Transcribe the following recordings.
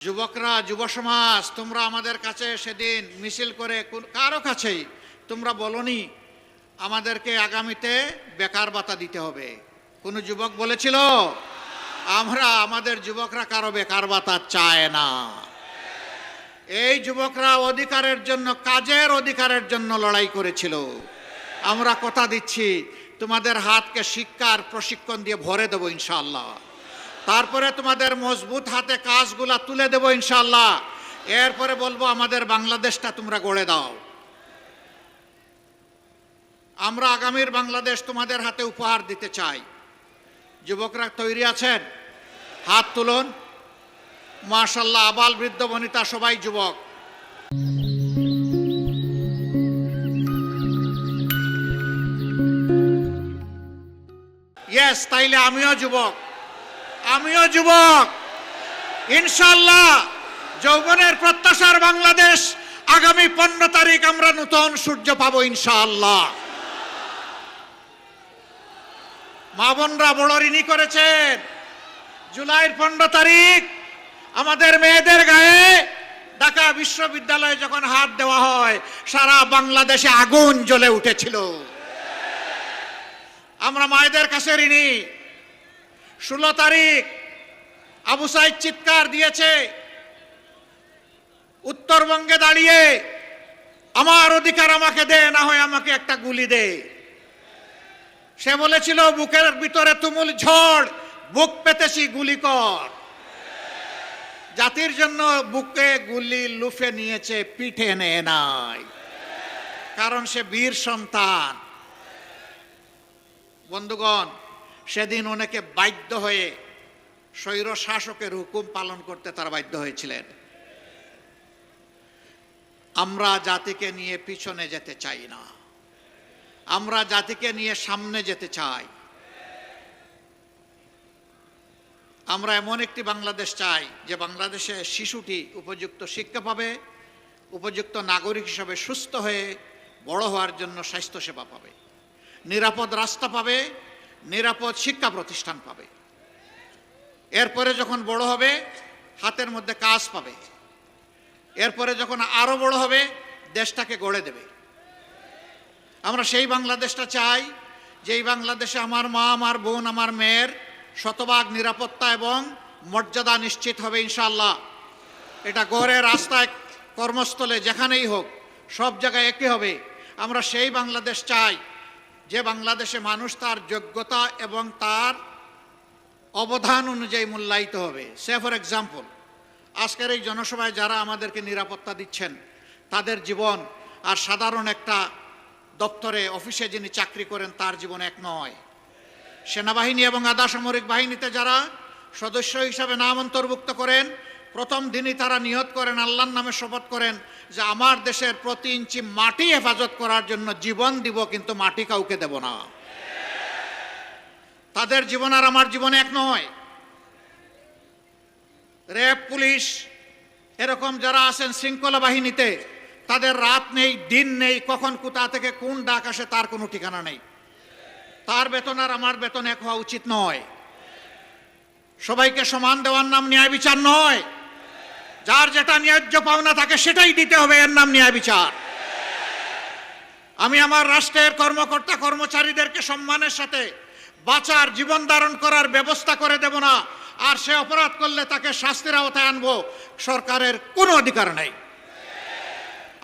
যুবকরা, যুব সমাজ, তোমরা আমাদের কাছে সেদিন মিছিল করে কারো কাছেই তোমরা বলনি আমাদেরকে আগামীতে বেকার ভাতা দিতে হবে। কোন যুবক বলেছিল? আমাদের যুবকরা কারো বেকার ভাতা চায় না। এই যুবকরা অধিকারের জন্য, কাজের অধিকারের জন্য লড়াই করেছিল। আমরা কথা দিচ্ছি তোমাদের হাতকে শিক্ষার প্রশিক্ষণ দিয়ে ভরে দেবো ইনশাআল্লাহ। তারপরে তোমাদের মজবুত হাতে কাজগুলা তুলে দেবো ইনশাআল্লাহ। এরপরে বলবো আমাদের বাংলাদেশটা তোমরা গড়ে দাও। আমরা আগামীর বাংলাদেশ তোমাদের হাতে উপহার দিতে চাই। যুবকরা তৈরি আছেন? হাত তুলুন। মাশাআল্লাহ, আবাল বৃদ্ধ বনিতা সবাই যুবক। ইয়েস, তাইলে আমিও যুবক, আমিও যুবক। ইনশাআল্লাহ যৌবনের প্রত্যাশার বাংলাদেশ। আগামী 15 তারিখ আমরা নতুন সূর্য পাবো ইনশাআল্লাহ। মা বোনরা বড় ঋণী করেছেন। জুলাইয়ের 15 তারিখ আমাদের মেয়েদের গায়ে ঢাকা বিশ্ববিদ্যালয়ে যখন হাত দেওয়া হয়, সারা বাংলাদেশে আগুন জ্বলে উঠেছিল। আমরা মায়েদের কাছে ঋণী। 16 তারিখ আবু সাইদ চিৎকার দিয়েছে উত্তরবঙ্গে দাঁড়িয়ে, আমার অধিকার আমাকে দে, না হয় আমাকে একটা গুলি দে। সে বলেছিল বুকের ভিতরে তুমুল ঝড়, বুক পেতেছি গুলি কর। জাতির জন্য বুকে গুলি লুফে নিয়েছে, পিঠে নেয় নাই, কারণ সে বীর সন্তান। বন্ধুগণ, সেদিন অনেকে বাধ্য হয়ে স্বৈর শাসকের হুকুম পালন করতে তারা বাধ্য হয়েছিলেন। আমরা জাতিকে নিয়ে পিছনে যেতে চাই না, আমরা জাতিকে নিয়ে সামনে যেতে চাই। আমরা এমন একটি বাংলাদেশ চাই যে বাংলাদেশে শিশুটি উপযুক্ত শিক্ষা পাবে, উপযুক্ত নাগরিক হিসাবে সুস্থ হয়ে বড় হওয়ার জন্য স্বাস্থ্যসেবা পাবে, নিরাপদ রাস্তা পাবে, নিরাপদ শিক্ষা প্রতিষ্ঠান পাবে। এরপরে যখন বড় হবে হাতের মধ্যে কাজ পাবে। এরপরে যখন আরো বড় হবে দেশটাকে গড়ে দেবে। আমরা সেই বাংলাদেশটা চাই যেই বাংলাদেশে আমার মা, আমার বোন, আমার মেয়ের শতভাগ নিরাপত্তা এবং মর্যাদা নিশ্চিত হবে ইনশাআল্লাহ। এটা গড়ে, রাস্তায়, কর্মস্থলে, যেখানেই হোক সব জায়গায় একই হবে। আমরা সেই বাংলাদেশ চাই যে বাংলাদেশে মানুষ তার যোগ্যতা এবং তার অবদান অনুযায়ী মূল্যায়িত হবে। সে ফর এক্সাম্পল, আজকের এই জনসভায় যারা আমাদেরকে নিরাপত্তা দিচ্ছেন, তাদের জীবন আর সাধারণ একটা দপ্তরে, অফিসে যিনি চাকরি করেন তার জীবন এক নয়। সেনাবাহিনী এবং আধা সামরিক বাহিনীতে যারা সদস্য হিসাবে নাম অন্তর্ভুক্ত করেন, প্রথম দিনই তারা নিয়ত করেন, আল্লাহর নামে শপথ করেন যে আমার দেশের প্রতি ইঞ্চি মাটি হেফাজত করার জন্য জীবন দিব, কিন্তু মাটি কাউকে দেব না। তাদের জীবন আর আমার জীবন এক নয়। র্যাব, পুলিশ, এরকম যারা আছেন শৃঙ্খলা বাহিনীতে, তাদের রাত নেই, দিন নেই, কখন কোথা থেকে কোন ডাক আসে তার কোনো ঠিকানা নেই। তার বেতন আর আমার বেতন এক হওয়া উচিত নয়। সবাইকে সমান দেওয়ার নাম ন্যায় বিচার নয়। যার যেটা ন্যায্য পাওনা তাকে সেটাই দিতে হবে, এর নাম ন্যায় বিচার। আমি আমার রাষ্ট্রের কর্মকর্তা কর্মচারীদেরকে সম্মানের সাথে বাঁচার, জীবন ধারণ করার ব্যবস্থা করে দেব না, আর সে অপরাধ করলে তাকে শাস্তির আওতায় আনবো, সরকারের কোনো অধিকার নেই।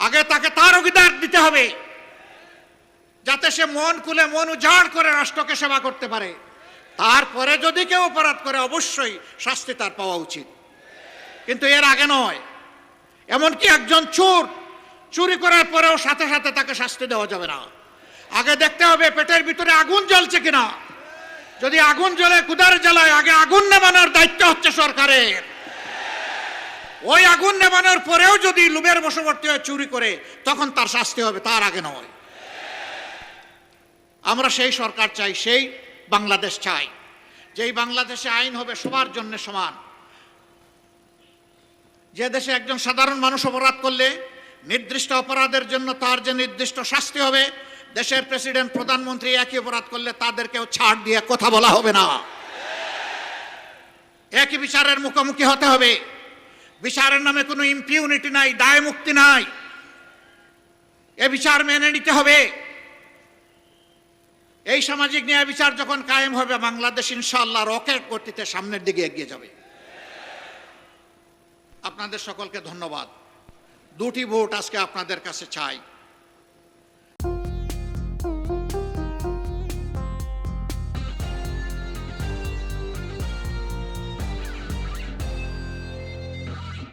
আগে তাকে তার অধিকার দিতে হবে যাতে সে মন খুলে, মন উজাড় করে রাষ্ট্রকে সেবা করতে পারে। তারপরে যদি কেউ অপরাধ করে অবশ্যই শাস্তি তার পাওয়া উচিত, কিন্তু এর আগে নয়। এমনকি একজন চোর চুরি করার পরেও সাথে সাথে তাকে শাস্তি দেওয়া যাবে না। আগে দেখতে হবে পেটের ভিতরে আগুন জ্বলছে কিনা। যদি আগুন জ্বলে, ক্ষুধার জ্বালায়, আগে আগুন নেভানোর দায়িত্ব হচ্ছে সরকারের। ওই আগুন নেভানোর পরেও যদি লোভের বশবর্তী হয়ে চুরি করে, তখন তার শাস্তি হবে, তার আগে নয়। আমরা সেই সরকার চাই, সেই বাংলাদেশ চাই যেই বাংলাদেশে আইন হবে সবার জন্য সমান। যে দেশে একজন সাধারণ মানুষ অপরাধ করলে নির্দিষ্ট অপরাধের জন্য তার যে নির্দিষ্ট শাস্তি হবে, দেশের প্রেসিডেন্ট, প্রধানমন্ত্রী একই অপরাধ করলে তাদেরকেও ছাড় দিয়ে কথা বলা হবে না। একই বিচারের মুখোমুখি হতে হবে। বিচারের নামে কোনো ইম্পিউনিটি নাই, দায় মুক্তি নাই। এ বিচার মেনে নিতে হবে। এই সামাজিক ন্যায় বিচার যখন কায়েম হবে, বাংলাদেশ ইনশাআল্লাহ রকেট গতিতে সামনের দিকে এগিয়ে যাবে। আপনাদের সকলকে ধন্যবাদ। দুটি ভোট আজকে আপনাদের কাছে চাই।